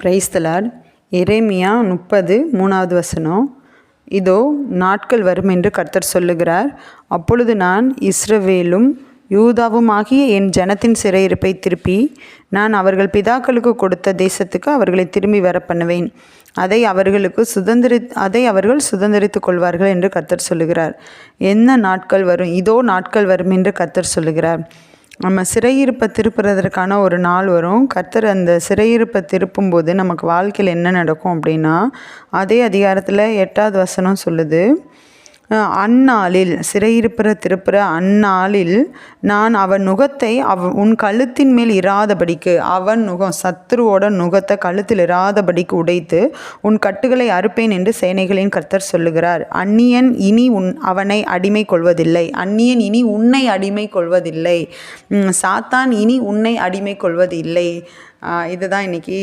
Praise the Lord. எரேமியா 30:3 வசனம். இதோ நாட்கள் வரும் என்று கர்த்தர் சொல்லுகிறார். அப்பொழுது நான் இஸ்ரவேலும் யூதாவுமாகிய என் ஜனத்தின் சிறையிருப்பை திருப்பி நான் அவர்கள் பிதாக்களுக்கு கொடுத்த தேசத்துக்கு அவர்களை திரும்பி வர பண்ணுவேன். அதை அவர்கள் சுதந்திரித்து கொள்வார்கள் என்று கர்த்தர் சொல்லுகிறார். என்ன நாட்கள் வரும்? இதோ நாட்கள் வரும் என்று கர்த்தர் சொல்லுகிறார். நம்ம சிறையிருப்பை திருப்புறதற்கான ஒரு நாள் வரும். கர்த்தர் அந்த சிறையிருப்பை திருப்பும்போது நமக்கு வாழ்க்கையில் என்ன நடக்கும் அப்படின்னா, அதே அதிகாரத்தில் 8வது வசனம் சொல்லுது, அந்நாளில் திருப்புற அந்நாளில் நான் அவன் நுகத்தை உன் கழுத்தின் மேல் இராதபடிக்கு, அவன் நுகம் சத்துருவோட நுகத்தை கழுத்தில் இராதபடிக்கு உடைத்து உன் கட்டுகளை அறுப்பேன் என்று சேனைகளின் கர்த்தர் சொல்லுகிறார். அந்நியன் இனி அவனை அடிமை கொள்வதில்லை. அந்நியன் இனி உன்னை அடிமை கொள்வதில்லை. சாத்தான் இனி உன்னை அடிமை கொள்வதில்லை. இதுதான் இன்னைக்கு